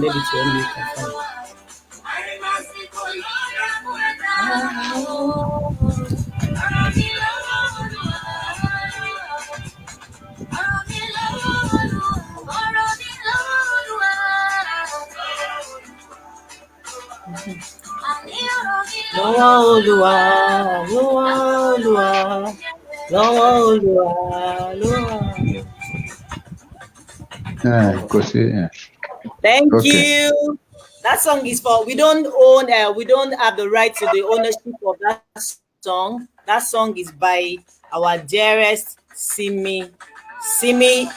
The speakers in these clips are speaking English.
maybe to help me confirm. Thank you. That song is for, we don't have the right to the ownership of that song. That song is by our dearest Simi. Simi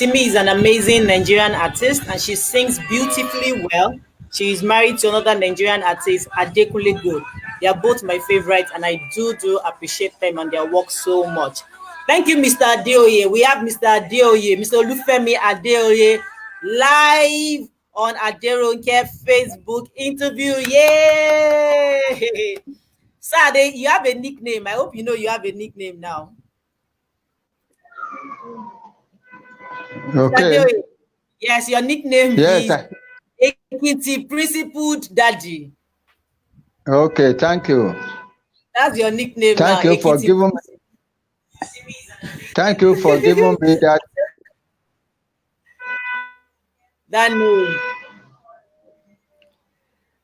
is an amazing Nigerian artist and she sings beautifully well. She is married to another Nigerian artist, Adekunle Gold. They are both my favorites and I do appreciate them and their work so much. Thank you, Mr. Adeoye. We have Mr. Adeoye, Mr. Olufemi Adeoye, live on Aderonke Facebook interview. Yay! Sir, you have a nickname. I hope you know you have a nickname now. Okay. Yes, your nickname is Ekiti Principled Daddy. Okay, thank you. That's your nickname. Thank you for giving me. Thank you for giving me that. That name.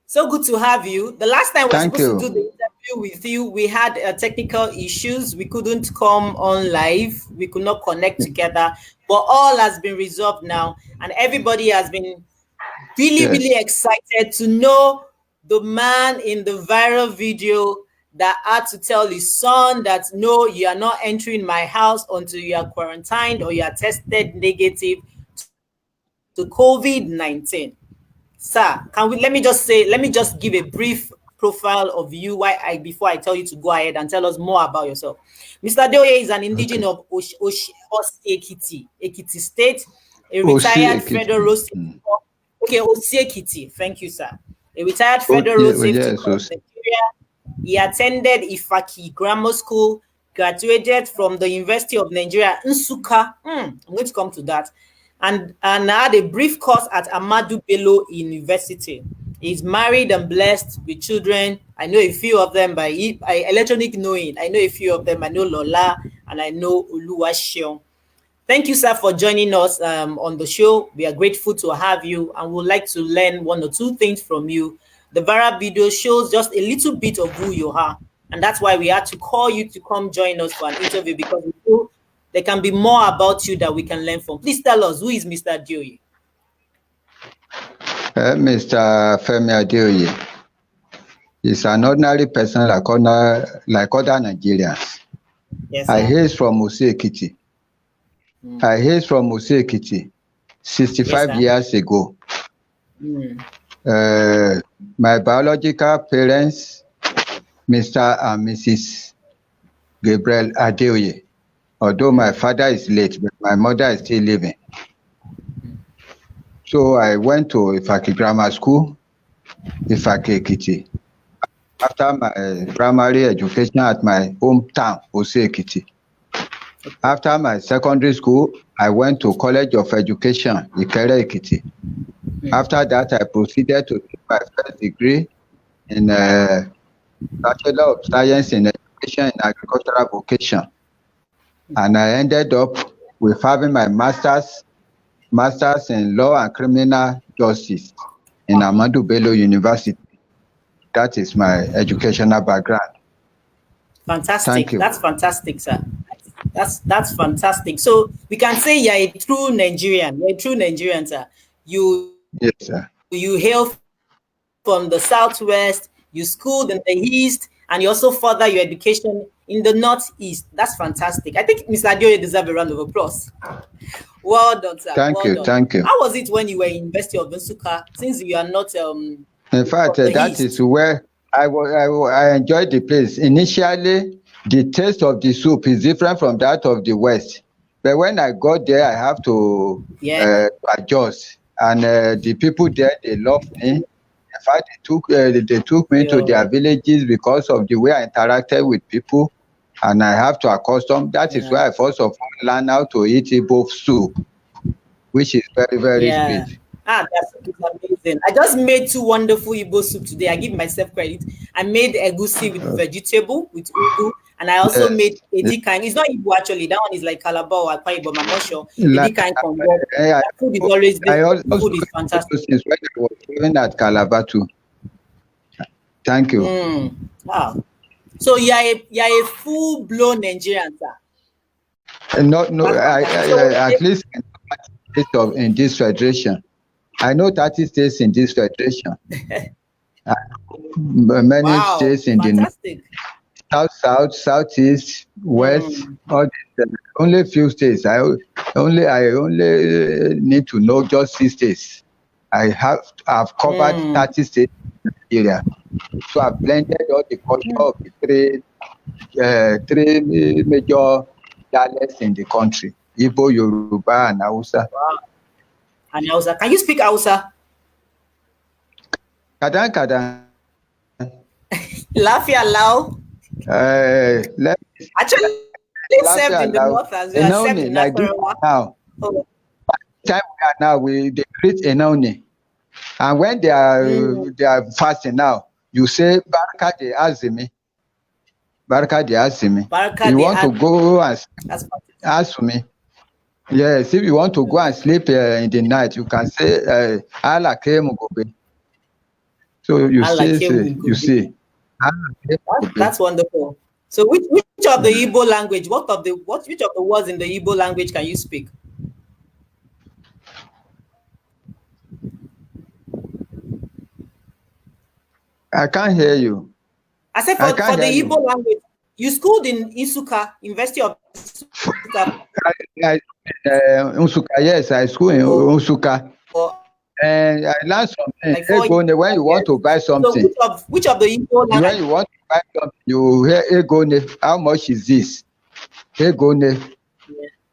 So good to have you. The last time we were supposed to do the interview with you, we had technical issues. We couldn't come on live. We could not connect together. But all has been resolved now. And everybody has been really excited to know the man in the viral video that had to tell his son that, no, you are not entering my house until you are quarantined or you are tested negative to COVID-19. Sir, let me just give a brief profile of you before I tell you to go ahead and tell us more about yourself. Mr. Adeoye is an indigene of Ekiti State, a retired federal road safety. Ekiti. Thank you, sir. A retired federal road safety corps of Nigeria. He attended Ifaki Grammar School, graduated from the University of Nigeria Nsukka. I'm going to come to that. And had a brief course at Ahmadu Bello University. He's married and blessed with children. I know a few of them by electronic knowing. I know a few of them. I know Lola and I know Oluwaseun. Thank you, sir, for joining us on the show. We are grateful to have you and would like to learn one or two things from you. The viral video shows just a little bit of who you are. And that's why we had to call you to come join us for an interview, because we feel there can be more about you that we can learn from. Please tell us, who is Mr. Adeoye? Mr. Femi Adeoye is an ordinary person like other Nigerians. Yes, I hail from Ekiti. I hail from Ekiti 65 years ago. My biological parents, Mr. and Mrs. Gabriel Adeoye. Although my father is late, but my mother is still living. So I went to Ifaki Grammar School, Ifaki Ekiti. After my primary education at my hometown, Ekiti. After my secondary school, I went to College of Education, Ikere Ekiti. After that, I proceeded to take my first degree in Bachelor of Science in Education in Agricultural Vocation. And I ended up with having my master's in Law and Criminal Justice in Ahmadu Bello University. That is my educational background. Fantastic. Thank you. That's fantastic, sir. That's fantastic. So we can say you're a true Nigerian. You're a true Nigerian, sir. Yes, sir. You hail from the Southwest, you schooled in the East, and you also further your education in the Northeast. That's fantastic. I think Mr. Adeoye deserves a round of applause. Well done, sir. Thank you. How was it when you were in University of Nsukka, since you are not in fact, that is where I enjoyed the place. Initially, the taste of the soup is different from that of the West. But when I got there, I have to adjust. And the people there, they loved me. In fact, they took me to their villages because of the way I interacted with people. And I have to accustom. That is why I first of all learned how to eat Igbo soup, which is very, very sweet. That's amazing. I just made 2 wonderful Igbo soup today. I give myself credit. I made egusi with vegetable, with ugu, and I also made edikain. It's not Igbo actually. That one is like Calabar or Akwa Ibom. I'm not sure. Edikain congo. That food is always food is fantastic. When I was living at Calabar too. Thank you. Wow. So you're a full-blown Nigerian, sir. No, at least in this federation. I know 30 states in this federation. Many states in fantastic. the south, southeast, west. All these, only few states. I only need to know just 6 states. I've covered 30 states in Nigeria. So I've blended all the culture of the three major dialects in the country: Igbo, Yoruba, and Hausa. Wow. And Hausa. Can you speak Hausa? Kadang. Lafia Lao. Actually, served in the north as well. Served in like now. Time they create Enoni. And when they are fasting now, you say Baraka de Azimi. Baraka de Azimi. You want to go and ask me. Yes, if you want to go and sleep in the night, you can say Allah came Mugobe. So you see. That's wonderful. So which of the Igbo language, which of the words in the Igbo language can you speak? I can't hear you. I said for the Igbo language, you schooled in Nsukka, University of Nsukka. Nsukka, yes, I schooled in Nsukka. And I learned something. Egone, when you want to buy something. So which of the Igbo language? When you want to buy something, you hear Egone. How much is this? Egone.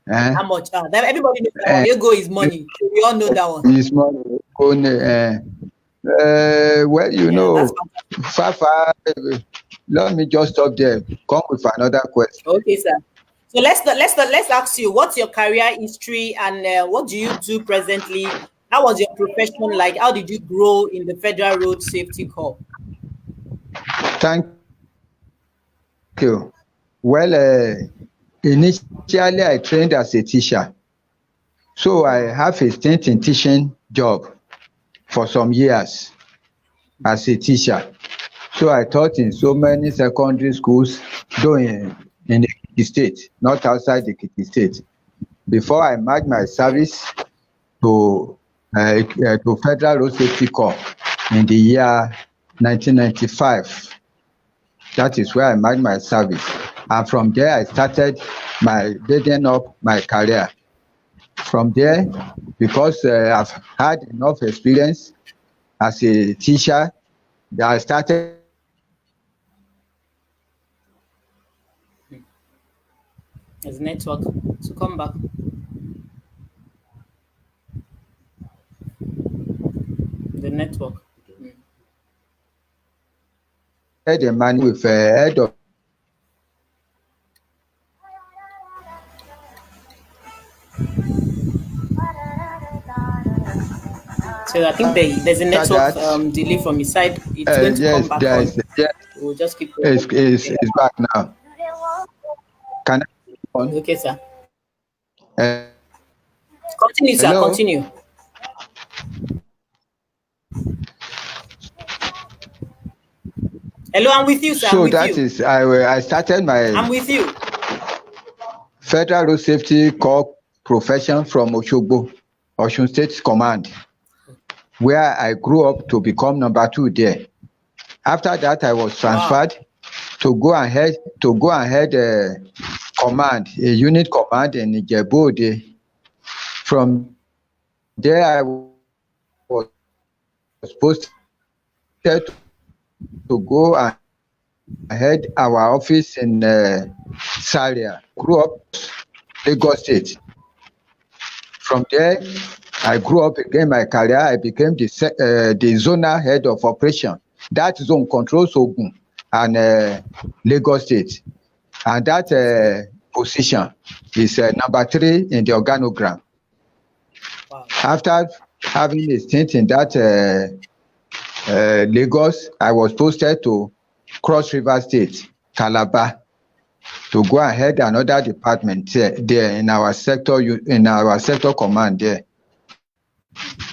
Yeah. How much? Everybody knows that one. Ego is money. So we all know that one. It's money. Egone. Well, you know, far. Let me just stop there. Come with another question. Okay, sir. So let's ask you, what's your career history and what do you do presently? How was your profession like? How did you grow in the Federal Road Safety Corps? Thank you. Well, initially I trained as a teacher, so I have a stint in teaching job for some years as a teacher. So I taught in so many secondary schools, though in the Ekiti state, not outside the Ekiti state. Before I merged my service to Federal Road Safety Corps in the year 1995. That is where I merged my service. And from there, I started building up my career. From there, because I've had enough experience as a teacher, I started. There's network, so come back. The network. The man with head of. So I think there's a network delay from his side. It's going to come back on. Yes. We'll just keep going. It's back now. Can I go on? Okay, sir. Continue, sir. Hello? Continue. Hello, I'm with you, sir. So I started my. I'm with you. Federal Road Safety Corps profession from Oshogbo, Osun State Command, where I grew up to become number 2 there. After that, I was transferred to go ahead command, a unit command in Ijebu-Ode. From there, I was posted to go and head our office in Zaria. Grew up Lagos State. From there, I grew up again my career. I became the zonal head of operation. That zone controls Ogun and Lagos State. And that position is number 3 in the organogram. Wow. After having a stint in that Lagos, I was posted to Cross River State, Calabar, to go and head another department there in our sector command there.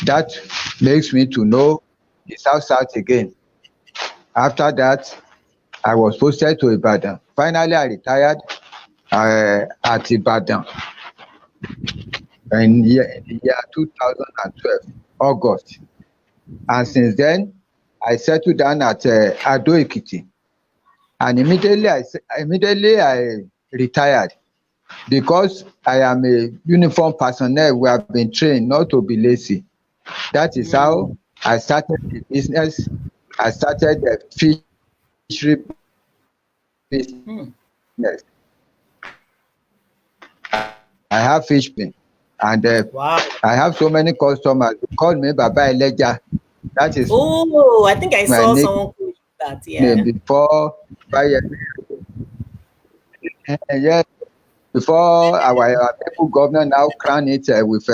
That makes me to know the South again. After that, I was posted to Ibadan. Finally, I retired at Ibadan in the year 2012, August. And since then, I settled down at Ekiti. And immediately I retired because I am a uniform personnel. We have been trained not to be lazy. That is how I started the business. I started the fishery business. I have fish bin, and wow. I have so many customers who call me Baba Eleja. That is. Oh, I think I saw someone call that. Yeah. Before Fayemi. Yes. Before our people governor now crown it with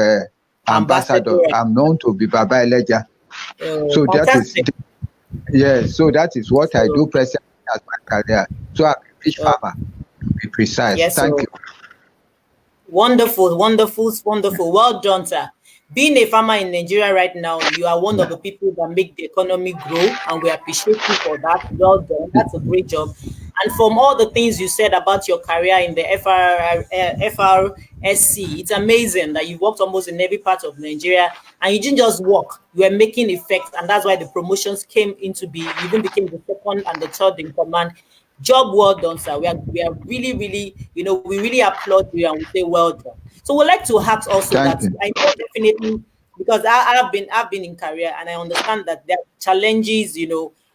ambassador. I'm known to be Baba Eleja. So fantastic. That is. Yes. So that is what I do presently as my career. So I'm a fish farmer. To be precise. Yes, thank you. Wonderful, wonderful, wonderful. Well done, sir. Being a farmer in Nigeria right now, you are one of the people that make the economy grow, and we appreciate you for that. Well done. That's a great job. And from all the things you said about your career in the FRSC, it's amazing that you worked almost in every part of Nigeria, and you didn't just work, you were making effects, and that's why the promotions came into being. You even became the second and the third in command. Job well done, sir. We are really, really, we really applaud you and we say well done. So we'd like to ask also I know definitely, because I've been in career and I understand that there are challenges,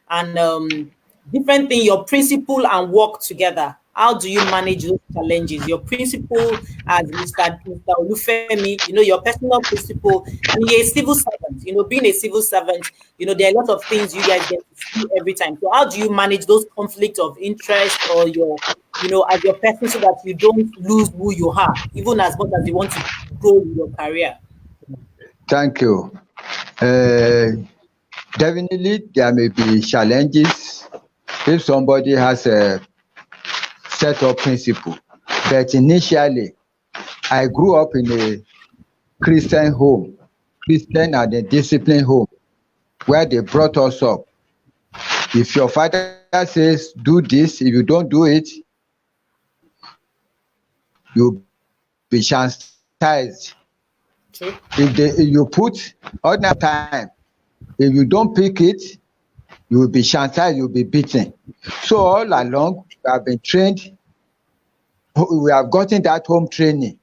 and different things, your principle and work together. How do you manage those challenges? Your principle as Mr. Olufemi, your personal principle, and you're a civil servant, being a civil servant, there are a lot of things you guys get to see every time. So how do you manage those conflicts of interest or your, as your person so that you don't lose who you are, even as much as you want to grow in your career? Thank you. Definitely there may be challenges if somebody has a set of principle, but initially I grew up in a Christian and a disciplined home where they brought us up. If your father says do this, if you don't do it, you'll be chastised. If you put ordinary time, if you don't pick it, you will be chastised, you'll be beaten. So all along, we have been trained. We have gotten that home training.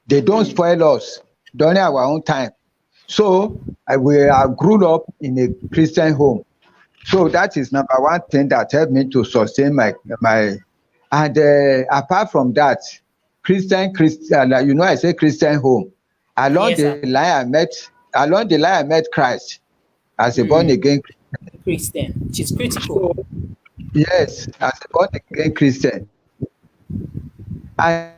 They don't spoil us during our own time. So we have grown up in a Christian home. So that is number one thing that helped me to sustain my and apart from that, Christian, I say Christian home. Along the line I met Christ as a born again Christian, which is critical. So, yes, as a born again Christian. And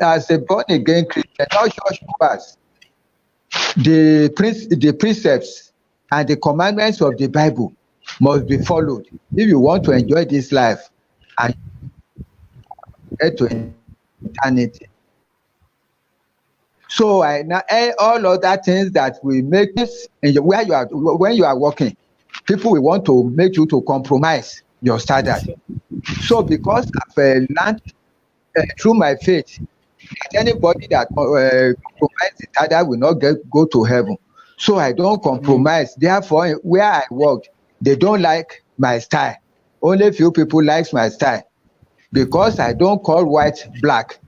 as a born again Christian, not church members, the precepts and the commandments of the Bible must be followed if you want to enjoy this life and get to eternity. So all other things that will make this when you are working, people will want to make you to compromise your standard. So because I've learned through my faith that anybody that compromises the standard will not go to heaven. So I don't compromise. Therefore, where I worked, they don't like my style. Only few people like my style because I don't call white black.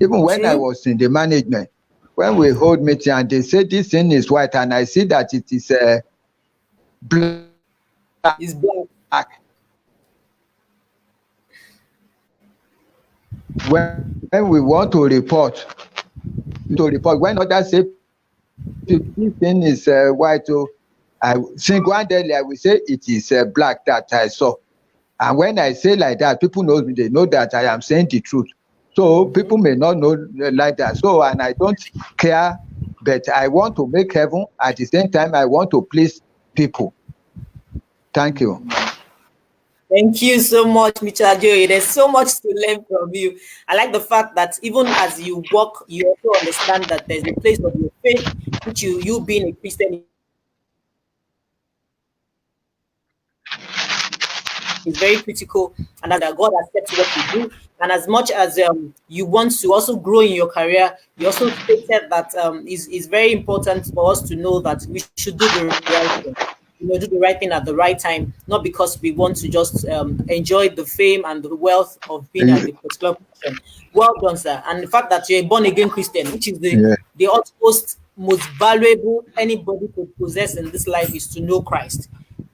Even when I was in the management, when we hold meeting and they say this thing is white and I see that it is black. It's black. When we want to report, when others say this thing is white, single-handedly I will say it is black that I saw. And when I say like that, people they know that I am saying the truth. So people may not know like that. So, and I don't care, but I want to make heaven. At the same time, I want to please people. Thank you. Thank you so much, Mr. Adeoye. There's so much to learn from you. I like the fact that even as you walk, you also understand that there's a place of your faith, which you being a Christian is very critical, and that God accepts what you do. And as much as you want to also grow in your career, you also stated that is very important for us to know that we should do the right thing. Do the right thing at the right time, not because we want to just enjoy the fame and the wealth of being at the particular position. Well done, sir. And the fact that you're a born-again Christian, which is the utmost, most valuable anybody could possess in this life, is to know Christ.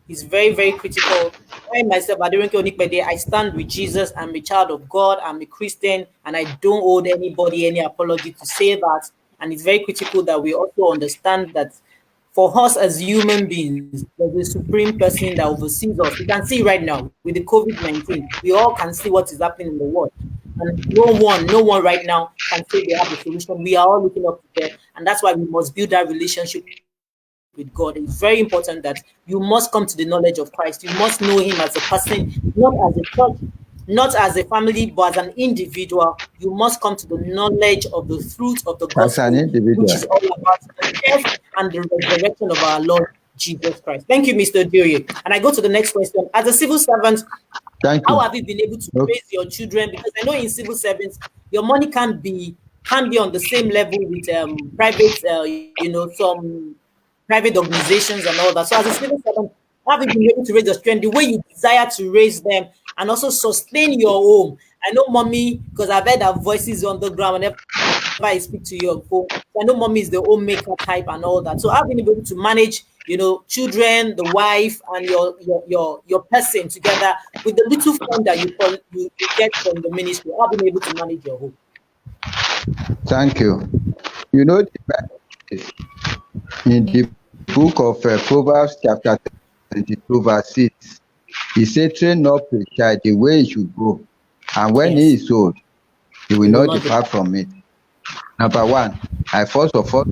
It's very, very critical. I myself, Aderonke Onikbede, I stand with Jesus. I'm a child of God. I'm a Christian, and I don't owe anybody any apology to say that. And it's very critical that we also understand that for us as human beings, there's a supreme person that oversees us. You can see right now with the COVID-19, we all can see what is happening in the world. And no one right now can say they have a solution. We are all looking up to them. And that's why we must build that relationship with God. It's very important that you must come to the knowledge of Christ. You must know him as a person, not as a church, not as a family, but as an individual. You must come to the knowledge of the fruit of the gospel, which is all about the death and the resurrection of our Lord Jesus Christ. Thank you, Mr. Adeoye. And I go to the next question. As a civil servant, how have you been able to raise your children? Because I know in civil servants, your money can't be on the same level with private, some private organizations and all that. So as a civil servant, have you been able to raise your children the way you desire to raise them and also sustain your home? I know mommy, because I've heard her voices on the ground whenever I speak to you on phone. I know mommy is the homemaker type and all that. So I've been able to manage, children, the wife, and your person together with the little fund that you get from the ministry. I've been able to manage your home. Thank you. In the book of Proverbs chapter 22 verse 6, he said, train up a child the way he should go, and when he is old, he will not depart from it. Number one, I first of all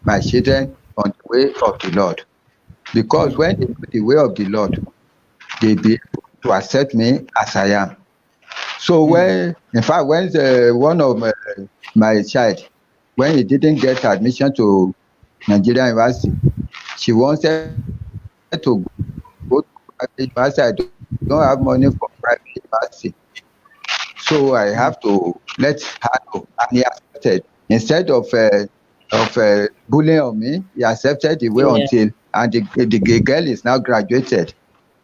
my children on the way of the Lord, because when they do the way of the Lord, they be able to accept me as I am. So when one of my child, when he didn't get admission to Nigeria University, she wanted to go to private university. I don't have money for private university, so I have to let her go. And he accepted. Instead of bullying on me, he accepted the way until, and the girl is now graduated,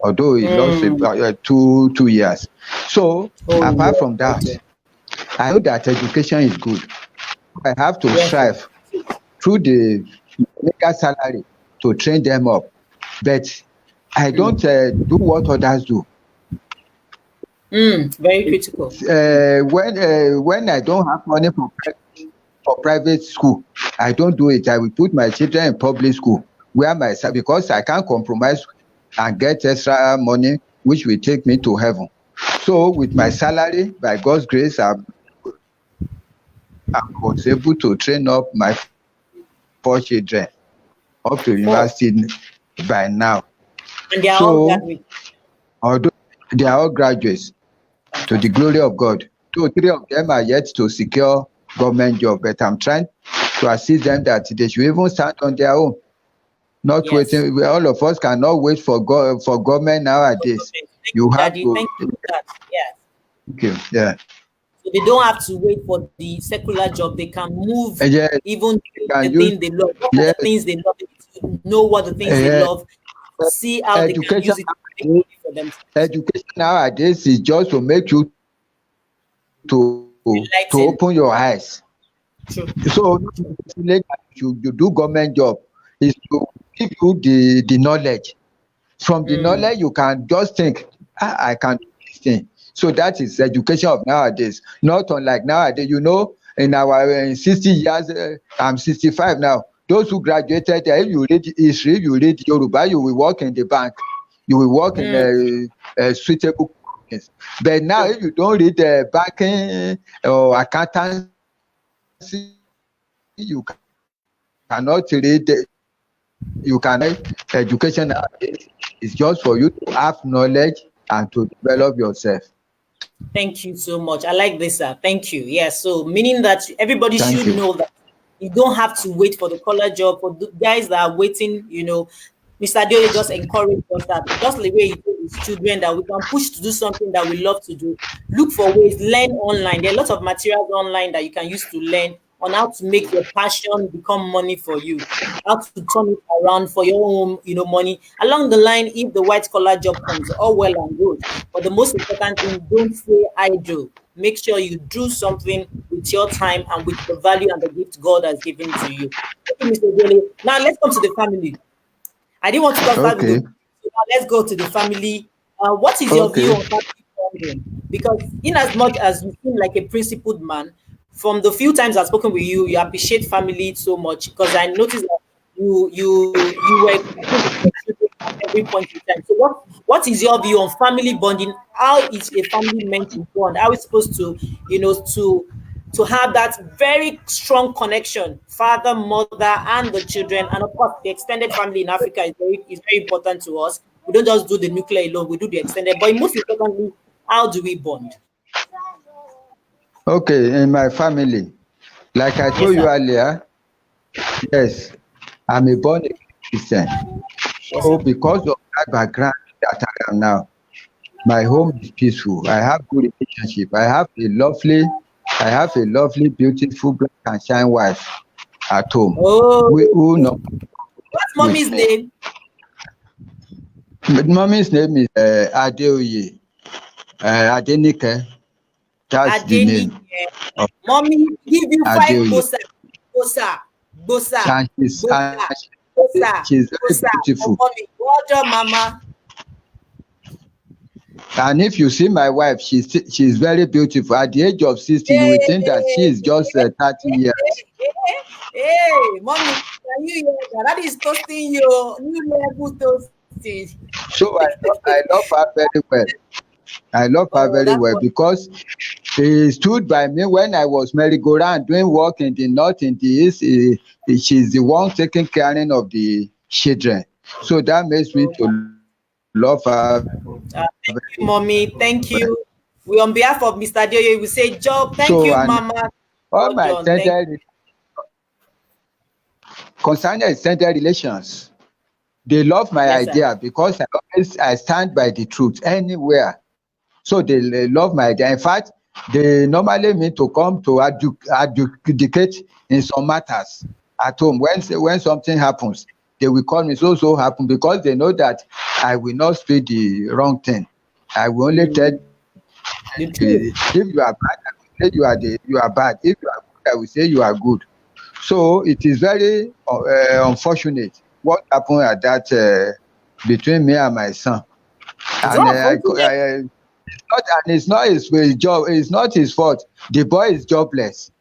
although he lost 2 years. So apart from that, I know that education is good. I have to strive through the legal salary to train them up, but I don't do what others do. Very critical. When I don't have money for private school, I don't do it. I will put my children in public school because I can't compromise and get extra money which will take me to heaven. So with my salary, by God's grace, I was able to train up my 4 children up to university by now. And they are all graduates. Although they are all graduates, to the glory of God. 2 or 3 of them are yet to secure government job, but I'm trying to assist them that they should even stand on their own. Not waiting. All of us cannot wait for government nowadays. You have to. Thank you for that. Yes. Okay. Yeah. So they don't have to wait for the secular job. They can move even the thing they love. What are the things they love? To know what the things they love. See how they can use it to make money for themselves. Education nowadays is just to make you to open your eyes. True. So you do government job is to give you the knowledge. From the knowledge you can just think, I can do this thing. So that is education of nowadays. Not unlike nowadays, in our 60 years, I'm 65 now. Those who graduated, if you read history, you read Yoruba, you will work in the bank. You will work in a suitable companies. But now, if you don't read banking or accountancy, you cannot read. You can education is just for you to have knowledge and to develop yourself. Thank you so much. I like this, sir. Thank you. Yes, so meaning that everybody should know that you don't have to wait for the college job. For the guys that are waiting, Mr. Adeoye just encouraged us that just the way he told his children that we can push to do something that we love to do. Look for ways, learn online. There are lots of materials online that you can use to learn on how to make your passion become money for you, how to turn it around for your own, money. Along the line, if the white collar job comes, all well and good. But the most important thing, don't stay idle. Make sure you do something with your time and with the value and the gift God has given to you. Thank you, Mr. Dele. Now let's come to the family. I didn't want to talk about the so now let's go to the family. What is your view on family bonding? Because in as much as you seem like a principled man, from the few times I've spoken with you, you appreciate family so much, because I noticed that you were at every point in time. So what is your view on family bonding? How is a family meant to bond? How is supposed to, to have that very strong connection, father, mother, and the children, and of course the extended family in Africa is very important to us. We don't just do the nuclear alone; we do the extended. But most importantly, how do we bond? Okay, in my family, like I told you earlier, yes, I'm a born Christian. So because of that background that I am now, my home is peaceful. I have good relationship. I have a lovely, beautiful, black and shine wife at home. Oh, what's mommy's name? Mommy's name is Adeoye. Aderonke. That's the name. Mommy give you Adeoye. 5 bosa. She's very beautiful. Well done, mama. And if you see my wife, she's very beautiful. At the age of 60, you will think that she is just 30 years. Hey, mommy, can you hear that? That is toasting your new level toasting. So I love her very well. I love her very well because she stood by me when I was merry-go-round doing work in the north, in the east. She's the one taking care of the children. So that makes me to love her. Thank you, mommy. Thank you. We, on behalf of Mr. Adeoye, we say, Job, thank you, mama. All my concerning extended relations, they love my idea because I stand by the truth anywhere. So they love my idea. In fact, they normally mean to come to advocate in some matters at home. When something happens, they will call me, so happen, because they know that I will not speak the wrong thing. I will only tell if you are bad, I will say you are bad. If you are good, I will say you are good. So it is very unfortunate what happened at that between me and my son. And it's not his job. It's not his fault. The boy is jobless.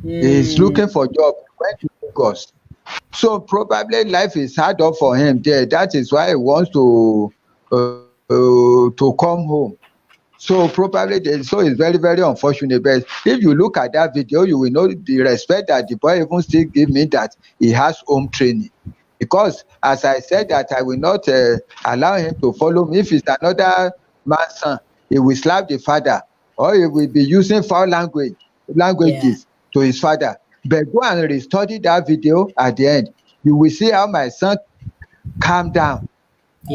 He's looking for job. Went to Lagos. So probably life is hard up for him there. That is why he wants to come home. So probably so it's very, very unfortunate. But if you look at that video, you will know the respect that the boy even still give me, that he has home training. Because as I said, that I will not allow him to follow me. If it's another man's son, he will slap the father, or he will be using foul languages to his father. But go and restudy that video at the end. You will see how my son calm down.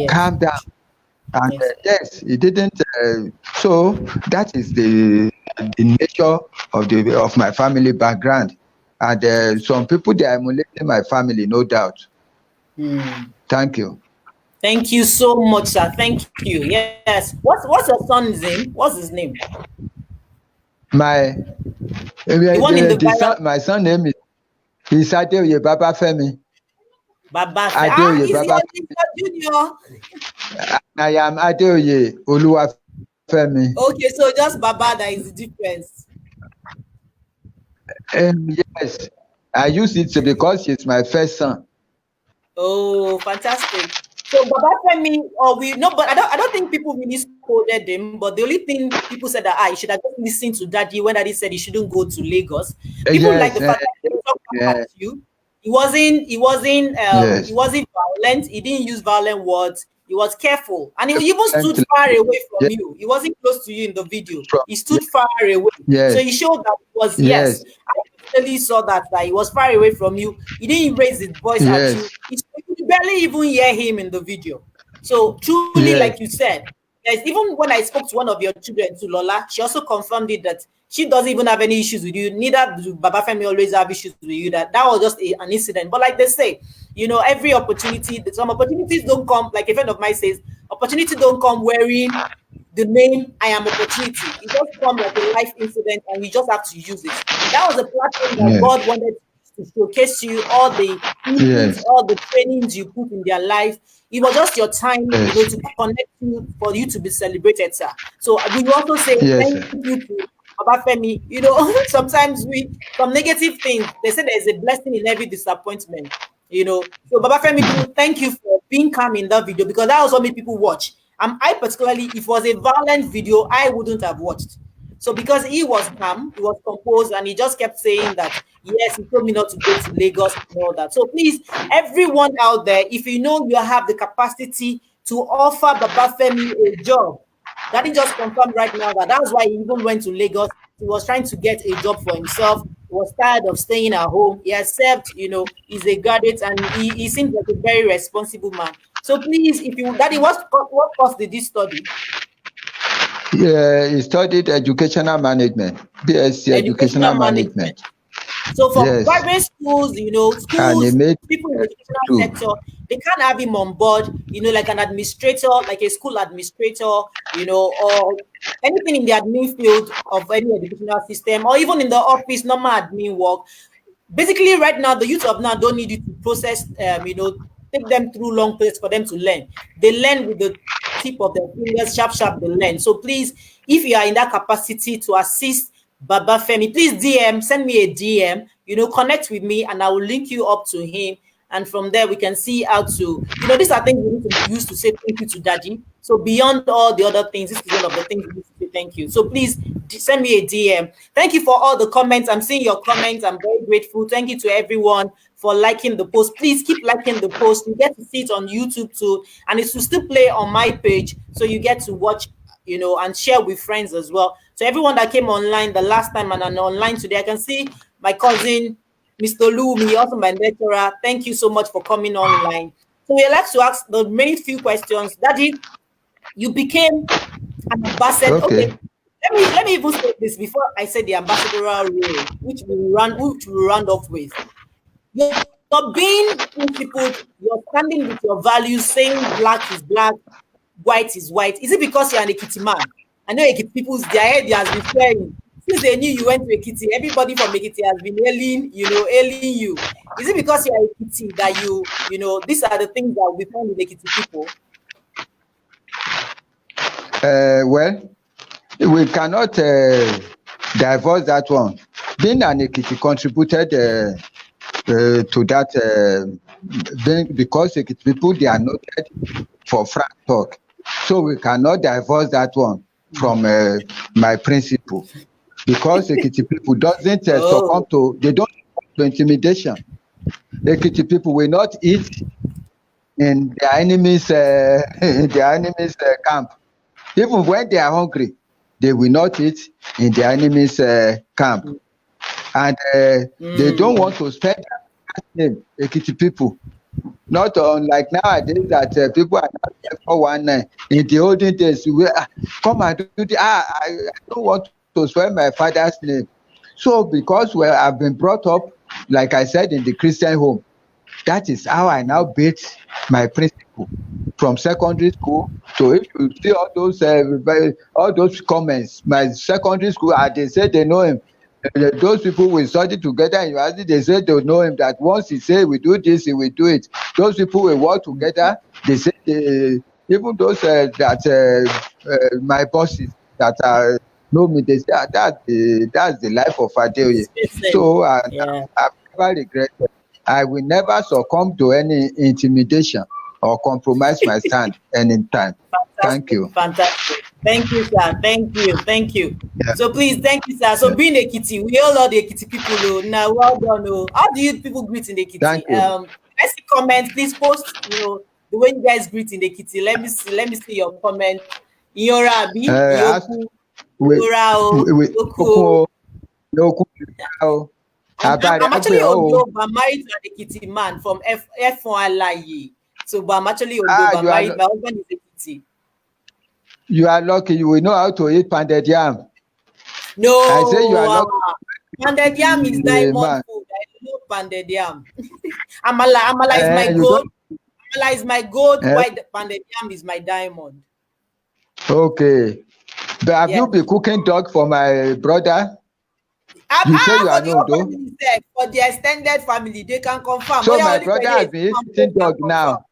Calm down. And yes, he didn't. So that is the nature of my family background. And some people, they are emulating my family, no doubt. Thank you. Thank you so much, sir. Thank you. Yes. What's your son's name? What's his name? My son name is Adeoye Baba Femi. Baba Femi. Is your junior? I am Adeoye Olufemi. Okay, so just Baba, that is the difference. Yes, I use it because he's my first son. Oh, fantastic. So Baba Femi, but I don't think people really scolded him. But the only thing people said that he should have just listened to Daddy when Daddy said he shouldn't go to Lagos. People like the fact that they talk about you. He wasn't violent. He didn't use violent words. He was careful, and he even stood far away from you. He wasn't close to you in the video. He stood far away, so he showed that it was yes. I really saw that he was far away from you. He didn't raise his voice at you. You barely even hear him in the video. So truly, like you said, even when I spoke to one of your children, to Lola, she also confirmed it that she doesn't even have any issues with you. Neither do Babafemi always have issues with you. That was just an incident. But like they say, every opportunity, some opportunities don't come, like a friend of mine says, opportunity don't come wearing the name I am opportunity. It just comes like a life incident and you just have to use it. That was a platform that God wanted to showcase you all the all the trainings you put in their life. It was just your time, to connect you, for you to be celebrated, sir. So we also say thank you to Babafemi. Sometimes from negative things, they say there's a blessing in every disappointment. So Babafemi, thank you for being calm in that video, because that was what made people watch. I particularly, if it was a violent video, I wouldn't have watched. So because he was calm, he was composed, and he just kept saying that, yes, he told me not to go to Lagos and all that. So please, everyone out there, if you know you have the capacity to offer Babafemi a job, that he just confirmed right now that's why he even went to Lagos. He was trying to get a job for himself. He was tired of staying at home. He accepted, he's a graduate, and he seems like a very responsible man. So please, if you, Daddy, what course did he study? Yeah, he studied educational management, BSc educational management. So for private schools, schools, people in the educational sector, they can't have him on board, like an administrator, like a school administrator, or anything in the admin field of any educational system, or even in the office, normal admin work. Basically, right now, the youth of now don't need you to process, take them through long periods for them to learn. They learn with the tip of their fingers, sharp, they learn. So please, if you are in that capacity to assist Babafemi, please send me a DM, connect with me, and I will link you up to him. And from there, we can see how to, these are things we need to use to say thank you to Daddy. So beyond all the other things, this is one of the things we need to say thank you. So please send me a DM. Thank you for all the comments. I'm seeing your comments. I'm very grateful. Thank you to everyone for liking the post. Please keep liking the post. You get to see it on YouTube too. And it will still play on my page. So you get to watch, and share with friends as well. So everyone that came online the last time and online today, I can see my cousin, Mr. Olufemi, also my lecturer. Thank you so much for coming online. So we like to ask the many few questions. Daddy, you became an ambassador. Okay. Let me even say this before I say the ambassadorial role, which we round off with. You're being principled, you're standing with your values, saying black is black, white is white. Is it because you're an Ekiti man? I know Ekiti people's their head has been flaring. Since they knew you went to Ekiti, everybody from Ekiti has been hailing you. Is it because you're Ekiti that these are the things that we find with Ekiti people? Well, we cannot divulge that one. Being an Ekiti contributed to that, because Ekiti people, they are noted for frank talk. So we cannot divulge that one from my principle. Because Ekiti people doesn't succumb to, they don't succumb to intimidation. Ekiti people will not eat in their enemies' camp. Even when they are hungry, they will not eat in their enemy's camp. And they don't want to spend that name, Ekiti people. Not unlike nowadays that people are not there for 1 night. In the olden days, come and do the, I don't want to swear my father's name. So because I've been brought up, like I said, in the Christian home, that is how I now built my principle from secondary school. So if you see all those comments, my secondary school, they said they know him. Those people we study together in university, they said they know him, that once he say we do this, he will do it. Those people we work together, they say even those my bosses that know me, they say that's the life of Adeoye. So I've never regretted. I will never succumb to any intimidation or compromise my stand anytime. Thank you. Fantastic. Thank you, sir. Thank you. Yeah. So please, thank you, sir. So being Ekiti, we all love the Ekiti people. Oh, now well done. Oh. How do you people greet in Ekiti? Thank you. Let's see comments. Please post, the way you guys greet in Ekiti. Let me see your comment. Iyora abi, Iyoku, Iyora o, Iyoku o. I'm actually Ondo, but married to an Ekiti man from F1 Alaye. So, but I'm actually Ondo, but married. My husband is Ekiti. You are lucky. You will know how to eat pounded yam. No, I say you are lucky. Pounded yam is diamond food. I love pounded yam. Amala is my gold. Amala is my gold. White pounded yam is my diamond. Okay. But have you been cooking dog for my brother? You say you are no though. For the extended family, they can confirm. So my brother has been eating dog now.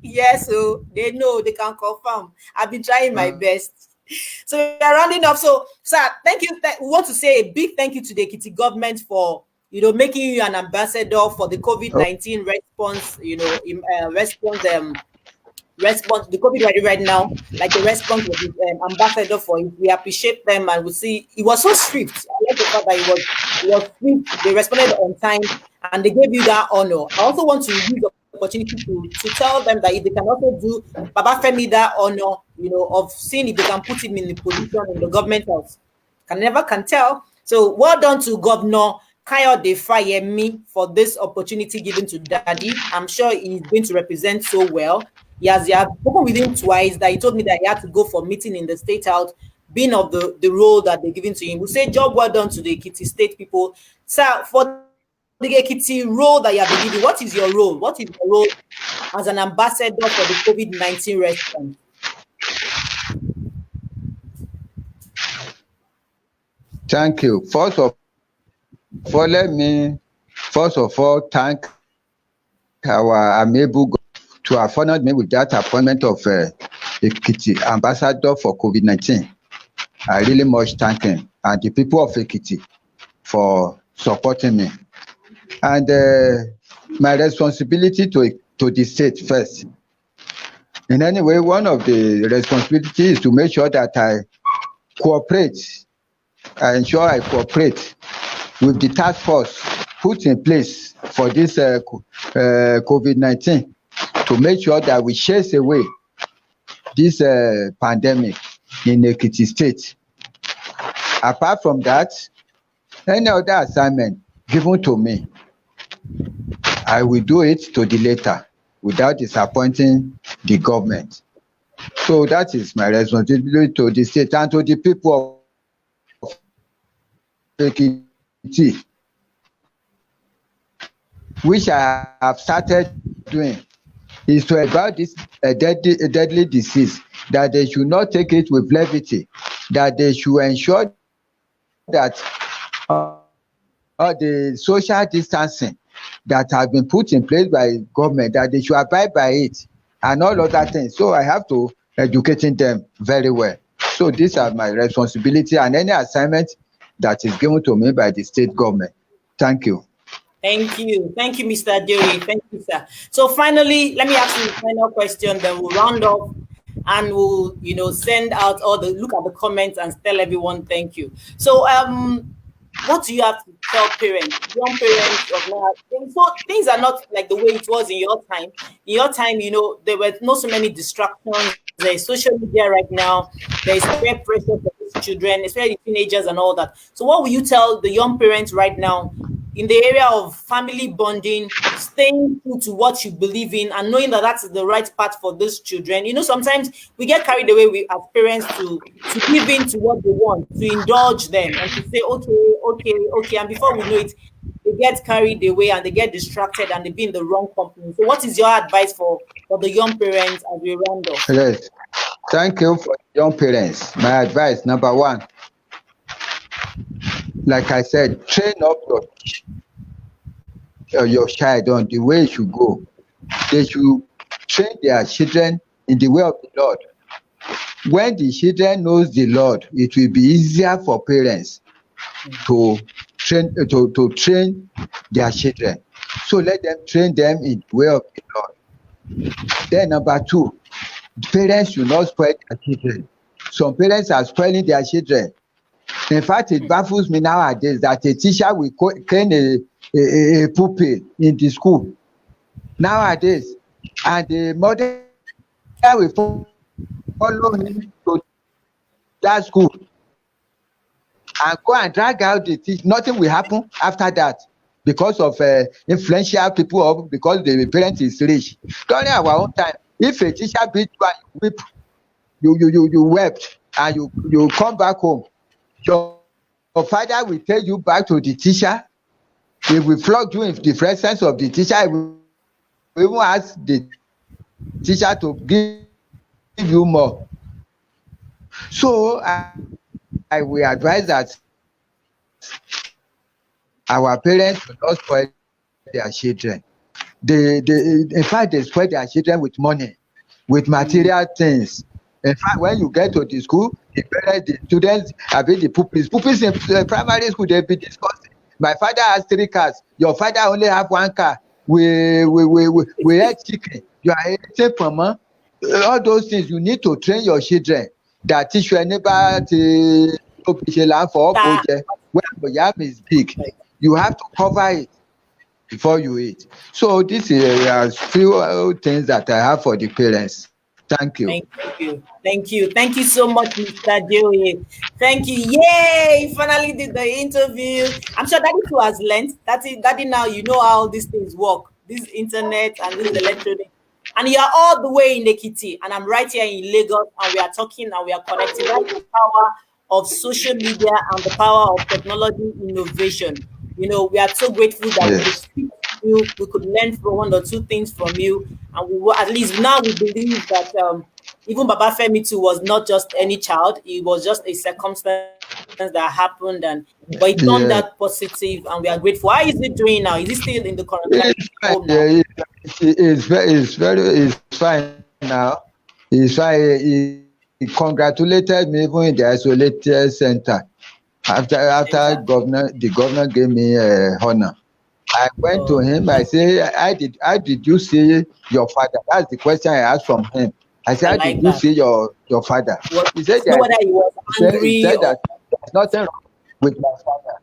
Yes, so they know, they can confirm. I've been trying my best. So we are rounding up. So, sir, thank you. We want to say a big thank you to the Ekiti government for making you an ambassador for the COVID-19 response. Response the COVID right now, like a response of the ambassador for it. We appreciate them, and we see it was so swift. I like the fact that it was swift. They responded on time, and they gave you that honor. I also want to use the opportunity to tell them that if they can also do Baba Femi that honor, of seeing if they can put him in the position in the government house. Never can tell. So well done to Governor Kayode Fayemi for this opportunity given to Daddy. I'm sure he's going to represent so well. He has spoken with him twice that he told me that he had to go for a meeting in the State House, being of the role that they're giving to him. We say job well done to the Ekiti State people. Sir, for the Ekiti role that you have been given, what is your role? What is your role as an ambassador for the COVID-19 response? Thank you. First of all, let me thank our amiable God to have honored me with that appointment of Ekiti ambassador for COVID-19. I really much thank him and the people of Ekiti for supporting me. And my responsibility to the state first. In any way, one of the responsibilities is to make sure that I ensure I cooperate with the task force put in place for this COVID-19 to make sure that we chase away this pandemic in Ekiti State. Apart from that, any other assignment given to me, I will do it to the letter without disappointing the government. So that is my responsibility to the state and to the people of Ekiti, which I have started doing, is to about this deadly disease, that they should not take it with levity, that they should ensure that the social distancing that has been put in place by government, that they should abide by it and all other things. So I have to educating them very well. So these are my responsibility and any assignment that is given to me by the state government. Thank you. Thank you, Mr. Adeoye. Thank you, sir. So finally, let me ask you the final question, then we'll round off and we'll, send out look at the comments and tell everyone thank you. So, what do you have to tell parents, young parents of now? So things are not like the way it was in your time. In your time, there were not so many distractions. There is social media right now. There is peer pressure for these children, especially teenagers and all that. So what will you tell the young parents right now in the area of family bonding, staying true to what you believe in and knowing that that's the right path for these children? Sometimes we get carried away as parents to give in to what they want, to indulge them and to say, okay. And before we know it, they get carried away and they get distracted and they be in the wrong company. So what is your advice for the young parents as we round off? Yes. Thank you for young parents. My advice, number one, like I said, train up your child on the way it should go. They should train their children in the way of the Lord. When the children knows the Lord, it will be easier for parents to train their children. So let them train them in the way of the Lord. Then number two, parents should not spoil their children. some parents are spoiling their children. In fact, it baffles me nowadays that a teacher will clean a pupil in the school nowadays, and the mother will follow him to that school and go and drag out the teacher. Nothing will happen after that because of influential people or because the parent is rich. During our own time, if a teacher beat you and you wept and you come back home, your father will take you back to the teacher. He will flog you in the presence of the teacher. He will even ask the teacher to give you more. So I will advise that our parents will not spoil their children. In fact, they spoil their children with money, with material things. In fact, when you get to the school, the parents, the students, the pupils in primary school, they'll be discussing. My father has 3 cars. Your father only have 1 car. We eat chicken. You are eating from all those things. You need to train your children that teach your neighbor to for when the yam is big. You have to cover it before you eat. So this is few things that I have for the parents. Thank you. Thank you so much, Mr. Adeoye. Thank you. Yay! Finally did the interview. I'm sure Daddy too has learned. Daddy, now you know how these things work. This internet and this electronic. And you are all the way in Ekiti, and I'm right here in Lagos, and we are talking and we are connecting. That's the power of social media and the power of technology innovation. We are so grateful that we could speak to you, we could learn from 1 or 2 things from you, and we will, at least now we believe that even Baba Femi too was not just any child; it was just a circumstance that happened, but it turned out positive, and we are grateful. How is it doing now? Is it still in the quarantine? It's fine now. It's fine. He congratulated me even in the isolated center. After the governor gave me honor. I went to him. I say, how did you see your father? That's the question I asked from him. I said, how did you see your father? He said that he said that there's nothing wrong with my father.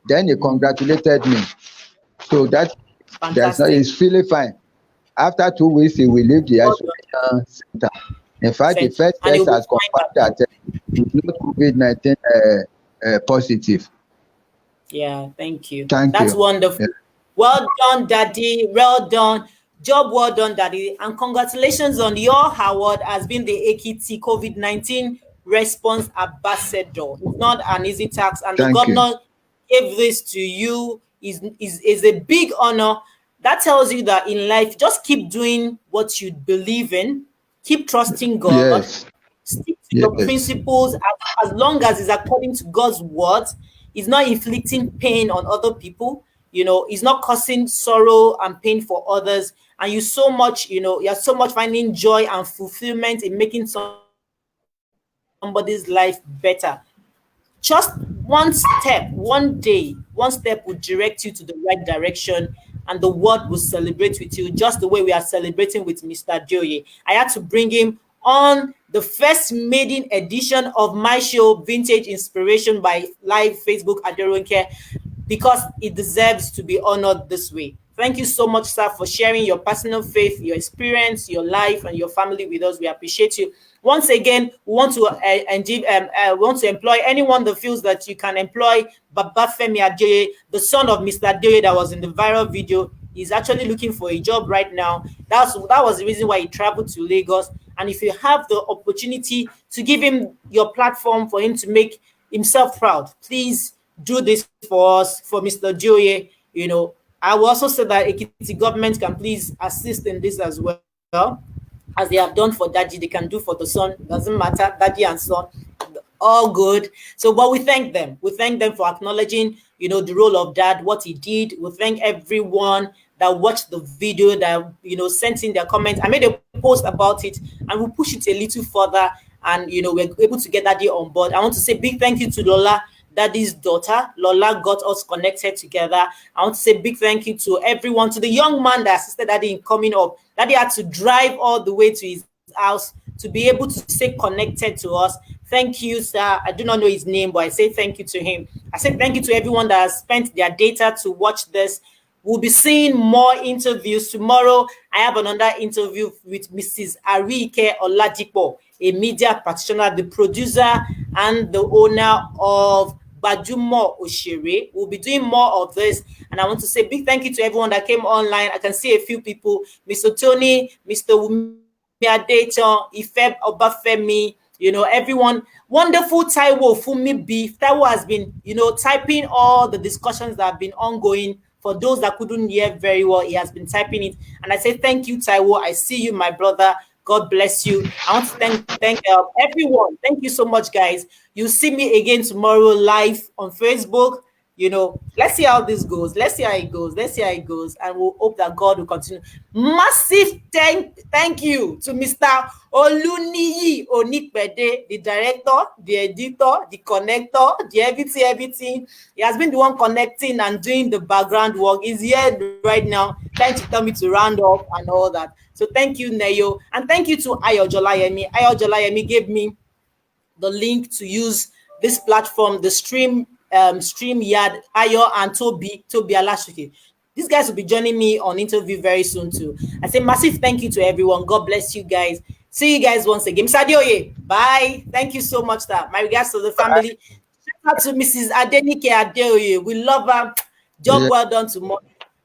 Then he congratulated me. So he's feeling fine. After 2 weeks, he will leave the isolation center. In fact, the first test has confirmed that he's not COVID-19 positive. Yeah, thank you. That's wonderful. Yeah. Well done, Daddy. Well done. Job well done, Daddy. And congratulations on your award as being the Ekiti COVID-19 response ambassador. It's not an easy task, and the governor gave this to you. Is a big honor. That tells you that in life, just keep doing what you believe in. Keep trusting God. Yes. Stick to your principles as long as it's according to God's word. It's not inflicting pain on other people. It's not causing sorrow and pain for others. And you're so much finding joy and fulfillment in making somebody's life better. Just one step, one day, one step will direct you to the right direction, and the world will celebrate with you just the way we are celebrating with Mr. Adeoye. I had to bring him on the first maiden edition of my show, Vintage Inspiration by Live Facebook Aderonke, because it deserves to be honored this way. Thank you so much, sir, for sharing your personal faith, your experience, your life, and your family with us. We appreciate you. Once again, we want to employ anyone that feels that you can employ Baba Femi Adeoye, the son of Mr. Adeoye that was in the viral video. He's actually looking for a job right now. That was the reason why he traveled to Lagos. And if you have the opportunity to give him your platform for him to make himself proud, please do this for us, for Mr. Adeoye. I will also say that Ekiti government can please assist in this as well. As they have done for Daddy, they can do for the son. Doesn't matter, Daddy and son, all good. So, but we thank them. We thank them for acknowledging, the role of Dad, what he did. We thank everyone that watched the video, that sent in their comments. I made a post about it, and we'll push it a little further. And we're able to get Daddy on board. I want to say big thank you to Lola, Daddy's daughter. Lola got us connected together. I want to say big thank you to everyone, to the young man that assisted Daddy in coming up. Daddy had to drive all the way to his house to be able to stay connected to us. Thank you, sir. I do not know his name, but I say thank you to him. I say thank you to everyone that has spent their data to watch this. We'll be seeing more interviews tomorrow. I have another interview with Mrs. Arike Oladipo, a media practitioner, the producer and the owner of Bajumo Oshere. We'll be doing more of this, and I want to say big thank you to everyone that came online. I can see a few people: Mr. Tony, Mr. Wumi Adeton, Ifeb Obafemi, everyone. Wonderful Taiwo Fumi B. Taiwo has been, typing all the discussions that have been ongoing. For those that couldn't hear very well, he has been typing it. And I say thank you, Taiwo. I see you, my brother. God bless you. I want to thank everyone. Thank you so much, guys. You'll see me again tomorrow live on Facebook. Let's see how this goes. Let's see how it goes. And we'll hope that God will continue. Massive thank you to Mr. Oluniyi Onikbede, the director, the editor, the connector, the everything. He has been the one connecting and doing the background work. He's here right now trying to tell me to round up and all that. So thank you, Neyo. And thank you to Ayo Jolayemi. Ayo Jolayemi gave me the link to use this platform, the StreamYard. Ayo and Toby Alashike. These guys will be joining me on interview very soon too. I say massive thank you to everyone. God bless you guys. See you guys once again. Mr. Adeoye, bye. Thank you so much, sir. My regards to the family. Shout out to Mrs. Adenike Adeoye. We love her. Job well done tomorrow.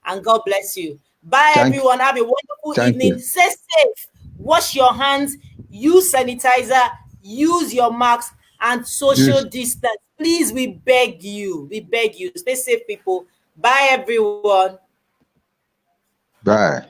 And God bless you. Bye, everyone. Have a wonderful evening. Stay safe. Wash your hands. Use sanitizer. Use your masks and social distance. Please, we beg you. We beg you. Stay safe, people. Bye, everyone. Bye.